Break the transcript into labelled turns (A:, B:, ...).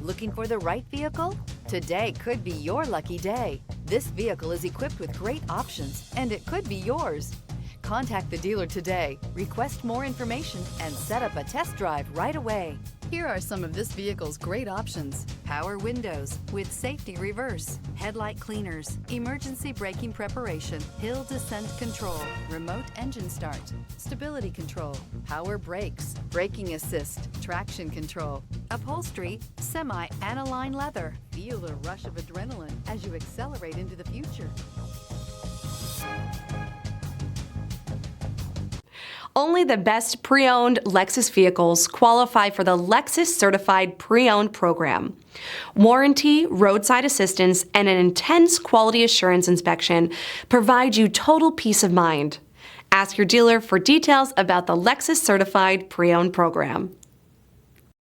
A: Looking for the right vehicle? Today could be your lucky day. This vehicle is equipped with great options, and it could be yours. Contact the dealer today, request more information, and set up a test drive right away. Here are some of this vehicle's great options: power windows with safety reverse, headlight cleaners, emergency braking preparation, hill descent control, remote engine start, stability control, power brakes, braking assist, traction control, upholstery, semi-aniline leather. Feel the rush of adrenaline as you accelerate into the future.
B: Only the best pre-owned Lexus vehicles qualify for the Lexus Certified Pre-Owned program. Warranty, roadside assistance, and an intense quality assurance inspection provide you total peace of mind. Ask your dealer for details about the Lexus Certified Pre-Owned program.